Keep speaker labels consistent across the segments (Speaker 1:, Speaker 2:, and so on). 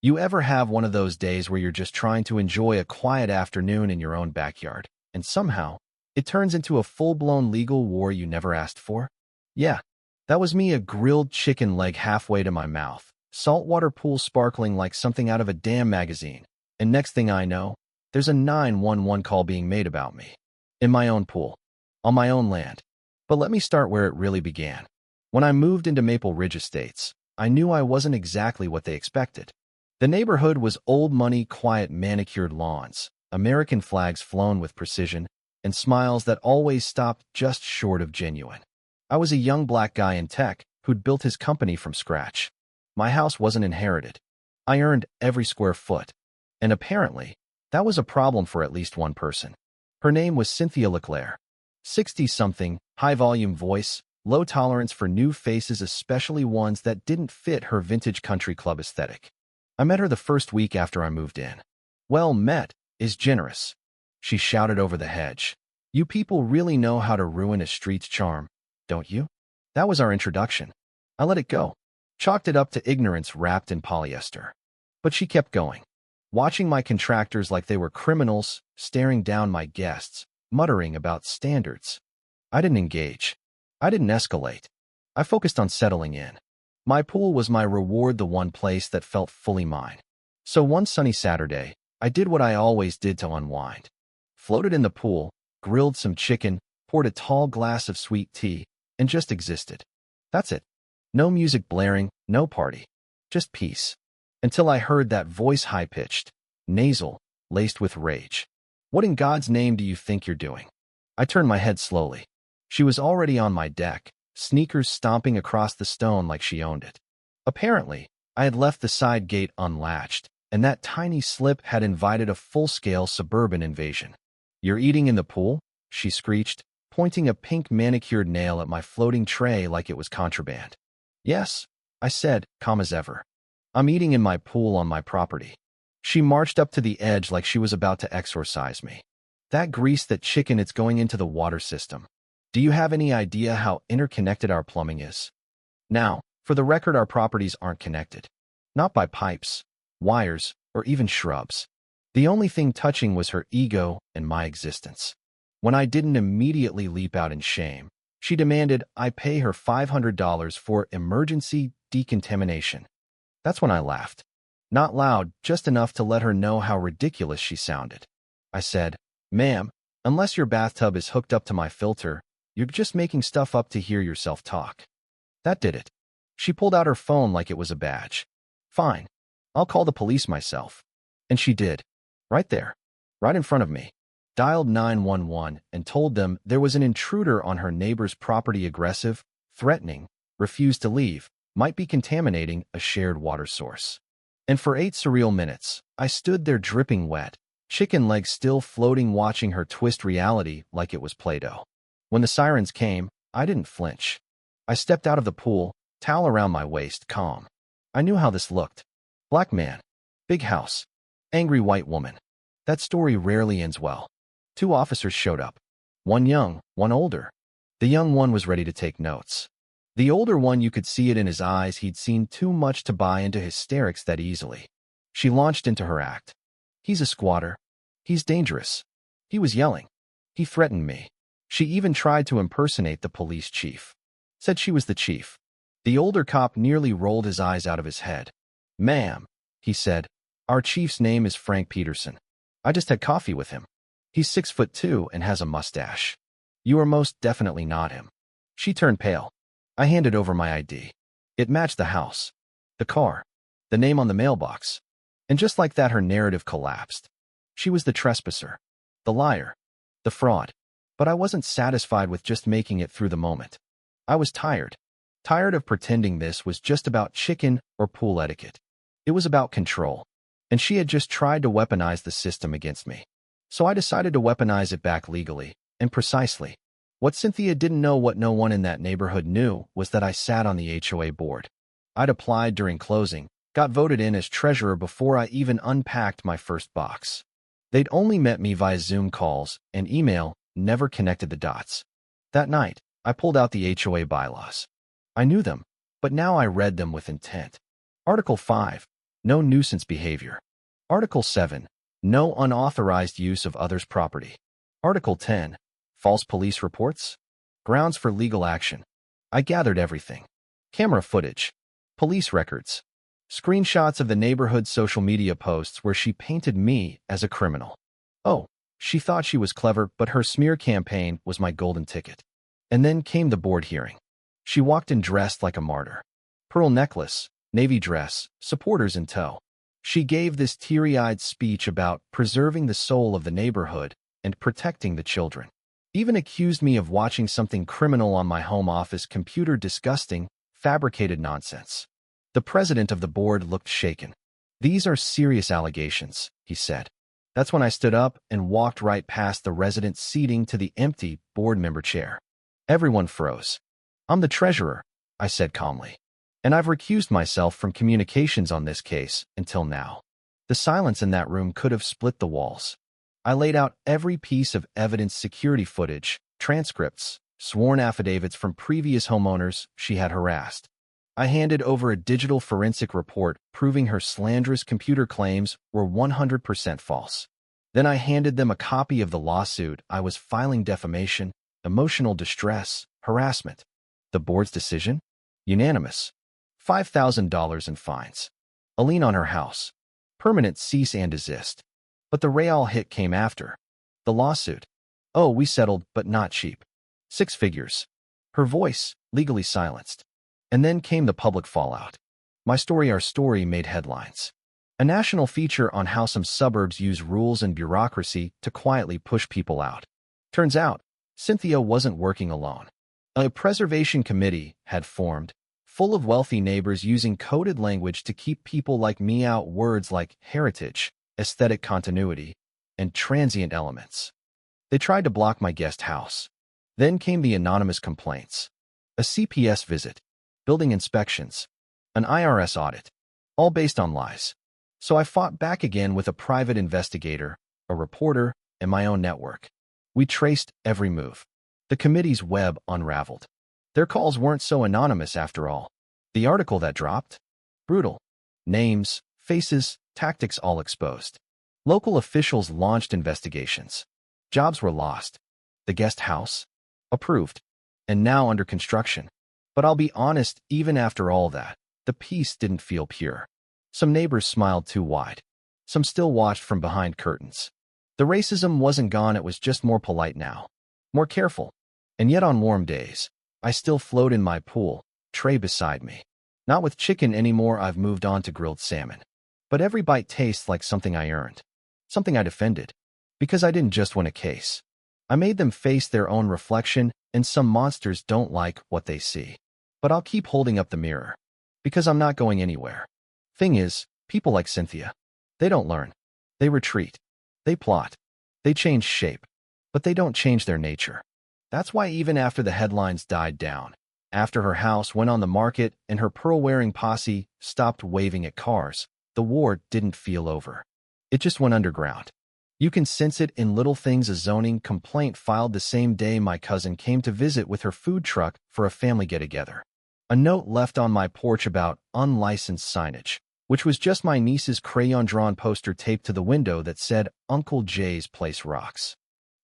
Speaker 1: You ever have one of those days where you're just trying to enjoy a quiet afternoon in your own backyard, and somehow it turns into a full-blown legal war you never asked for? Yeah, that was me, a grilled chicken leg halfway to my mouth, saltwater pool sparkling like something out of a damn magazine, and next thing I know, there's a 911 call being made about me. In my own pool, on my own land. But let me start where it really began. When I moved into Maple Ridge Estates, I knew I wasn't exactly what they expected. The neighborhood was old money, quiet, manicured lawns, American flags flown with precision, and smiles that always stopped just short of genuine. I was a young black guy in tech who'd built his company from scratch. My house wasn't inherited. I earned every square foot. And apparently, that was a problem for at least one person. Her name was Cynthia Leclerc. 60-something, high-volume voice, low tolerance for new faces, especially ones that didn't fit her vintage country club aesthetic. I met her the first week after I moved in. Well, met is generous. She shouted over the hedge. You people really know how to ruin a street's charm, don't you? That was our introduction. I let it go, chalked it up to ignorance wrapped in polyester. But she kept going, watching my contractors like they were criminals, staring down my guests, muttering about standards. I didn't engage. I didn't escalate. I focused on settling in. My pool was my reward, the one place that felt fully mine. So one sunny Saturday, I did what I always did to unwind. Floated in the pool, grilled some chicken, poured a tall glass of sweet tea, and just existed. That's it. No music blaring, no party. Just peace. Until I heard that voice, high-pitched, nasal, laced with rage. What in God's name do you think you're doing? I turned my head slowly. She was already on my deck, sneakers stomping across the stone like she owned it. Apparently, I had left the side gate unlatched, and that tiny slip had invited a full-scale suburban invasion. You're eating in the pool? She screeched, pointing a pink manicured nail at my floating tray like it was contraband. Yes, I said, calm as ever. I'm eating in my pool on my property. She marched up to the edge like she was about to exorcise me. That grease, that chicken, it's going into the water system. Do you have any idea how interconnected our plumbing is? Now, for the record, our properties aren't connected. Not by pipes, wires, or even shrubs. The only thing touching was her ego and my existence. When I didn't immediately leap out in shame, she demanded I pay her $500 for emergency decontamination. That's when I laughed. Not loud, just enough to let her know how ridiculous she sounded. I said, "Ma'am, unless your bathtub is hooked up to my filter, you're just making stuff up to hear yourself talk." That did it. She pulled out her phone like it was a badge. Fine, I'll call the police myself. And she did. Right there. Right in front of me. Dialed 911 and told them there was an intruder on her neighbor's property, aggressive, threatening, refused to leave, might be contaminating a shared water source. And for 8 surreal minutes, I stood there dripping wet, chicken legs still floating, watching her twist reality like it was Play-Doh. When the sirens came, I didn't flinch. I stepped out of the pool, towel around my waist, calm. I knew how this looked. Black man. Big house. Angry white woman. That story rarely ends well. 2 officers showed up. One young, one older. The young one was ready to take notes. The older one, you could see it in his eyes, he'd seen too much to buy into hysterics that easily. She launched into her act. He's a squatter. He's dangerous. He was yelling. He threatened me. She even tried to impersonate the police chief. Said she was the chief. The older cop nearly rolled his eyes out of his head. "Ma'am," he said, "our chief's name is Frank Peterson. I just had coffee with him. He's 6'2" and has a mustache. You are most definitely not him." She turned pale. I handed over my ID. It matched the house, the car, the name on the mailbox. And just like that, her narrative collapsed. She was the trespasser, the liar, the fraud. But I wasn't satisfied with just making it through the moment. I was tired. Tired of pretending this was just about chicken or pool etiquette. It was about control. And she had just tried to weaponize the system against me. So I decided to weaponize it back legally, and precisely. What Cynthia didn't know, what no one in that neighborhood knew, was that I sat on the HOA board. I'd applied during closing, got voted in as treasurer before I even unpacked my first box. They'd only met me via Zoom calls and email, never connected the dots. That night, I pulled out the HOA bylaws. I knew them, but now I read them with intent. Article 5. No nuisance behavior. Article 7. No unauthorized use of others' property. Article 10. False police reports. Grounds for legal action. I gathered everything. Camera footage. Police records. Screenshots of the neighborhood's social media posts where she painted me as a criminal. Oh, she thought she was clever, but her smear campaign was my golden ticket. And then came the board hearing. She walked in dressed like a martyr. Pearl necklace, navy dress, supporters in tow. She gave this teary-eyed speech about preserving the soul of the neighborhood and protecting the children. Even accused me of watching something criminal on my home office computer. Disgusting, fabricated nonsense. The president of the board looked shaken. These are serious allegations, he said. That's when I stood up and walked right past the resident's seating to the empty board member chair. Everyone froze. I'm the treasurer, I said calmly. And I've recused myself from communications on this case until now. The silence in that room could have split the walls. I laid out every piece of evidence, security footage, transcripts, sworn affidavits from previous homeowners she had harassed. I handed over a digital forensic report proving her slanderous computer claims were 100% false. Then I handed them a copy of the lawsuit I was filing: defamation, emotional distress, harassment. The board's decision? Unanimous. $5,000 in fines. A lien on her house. Permanent cease and desist. But the real hit came after. The lawsuit. Oh, we settled, but not cheap. 6 figures. Her voice, legally silenced. And then came the public fallout. My story, our story, made headlines. A national feature on how some suburbs use rules and bureaucracy to quietly push people out. Turns out, Cynthia wasn't working alone. A preservation committee had formed, full of wealthy neighbors using coded language to keep people like me out. Words like heritage, aesthetic continuity, and transient elements. They tried to block my guest house. Then came the anonymous complaints. A CPS visit. Building inspections. An IRS audit. All based on lies. So I fought back again with a private investigator, a reporter, and my own network. We traced every move. The committee's web unraveled. Their calls weren't so anonymous after all. The article that dropped? Brutal. Names, faces, tactics all exposed. Local officials launched investigations. Jobs were lost. The guest house? Approved. And now under construction. But I'll be honest, even after all that, the peace didn't feel pure. Some neighbors smiled too wide. Some still watched from behind curtains. The racism wasn't gone, it was just more polite now. More careful. And yet on warm days, I still float in my pool, tray beside me. Not with chicken anymore, I've moved on to grilled salmon. But every bite tastes like something I earned. Something I defended. Because I didn't just win a case. I made them face their own reflection, and some monsters don't like what they see. But I'll keep holding up the mirror. Because I'm not going anywhere. Thing is, people like Cynthia. They don't learn. They retreat. They plot. They change shape. But they don't change their nature. That's why even after the headlines died down, after her house went on the market and her pearl-wearing posse stopped waving at cars, the war didn't feel over. It just went underground. You can sense it in little things. A zoning complaint filed the same day my cousin came to visit with her food truck for a family get-together. A note left on my porch about unlicensed signage, which was just my niece's crayon-drawn poster taped to the window that said, "Uncle Jay's Place Rocks."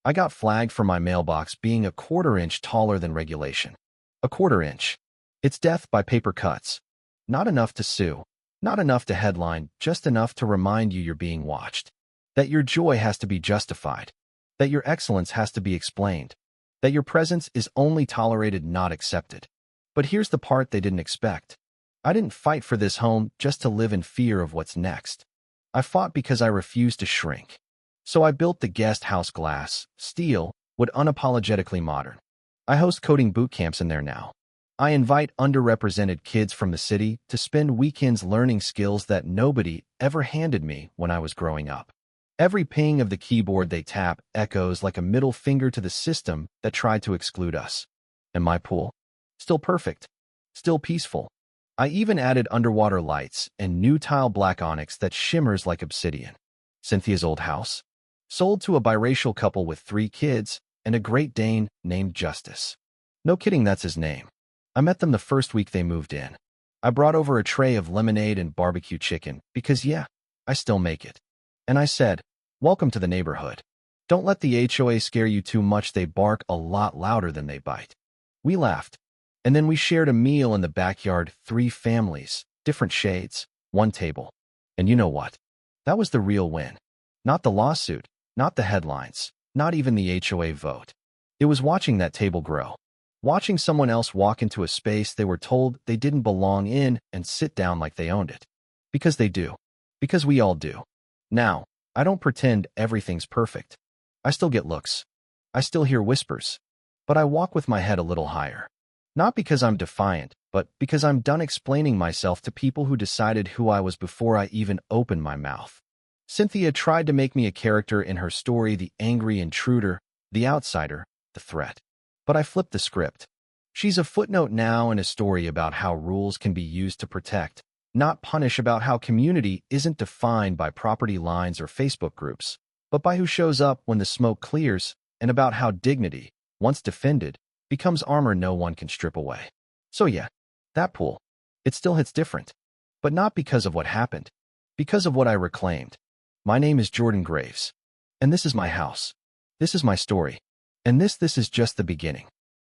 Speaker 1: I got flagged for my mailbox being a 1/4 inch taller than regulation. A 1/4 inch. It's death by paper cuts. Not enough to sue. Not enough to headline, just enough to remind you you're being watched. That your joy has to be justified. That your excellence has to be explained. That your presence is only tolerated, not accepted. But here's the part they didn't expect. I didn't fight for this home just to live in fear of what's next. I fought because I refused to shrink. So I built the guest house, glass, steel, wood, unapologetically modern. I host coding boot camps in there now. I invite underrepresented kids from the city to spend weekends learning skills that nobody ever handed me when I was growing up. Every ping of the keyboard they tap echoes like a middle finger to the system that tried to exclude us. And my pool? Still perfect. Still peaceful. I even added underwater lights and new tile black onyx that shimmers like obsidian. Cynthia's old house? Sold to a biracial couple with 3 kids and a Great Dane named Justice. No kidding, that's his name. I met them the first week they moved in. I brought over a tray of lemonade and barbecue chicken because, yeah, I still make it. And I said, "Welcome to the neighborhood. Don't let the HOA scare you too much. They bark a lot louder than they bite." We laughed. And then we shared a meal in the backyard, 3 families, different shades, 1 table. And you know what? That was the real win. Not the lawsuit, not the headlines, not even the HOA vote. It was watching that table grow. Watching someone else walk into a space they were told they didn't belong in and sit down like they owned it. Because they do. Because we all do. Now, I don't pretend everything's perfect. I still get looks. I still hear whispers. But I walk with my head a little higher. Not because I'm defiant, but because I'm done explaining myself to people who decided who I was before I even opened my mouth. Cynthia tried to make me a character in her story, the angry intruder, the outsider, the threat. But I flipped the script. She's a footnote now in a story about how rules can be used to protect, not punish, about how community isn't defined by property lines or Facebook groups, but by who shows up when the smoke clears, and about how dignity, once defended, becomes armor no one can strip away. So yeah, that pool. It still hits different. But not because of what happened. Because of what I reclaimed. My name is Jordan Graves. And this is my house. This is my story. And this is just the beginning.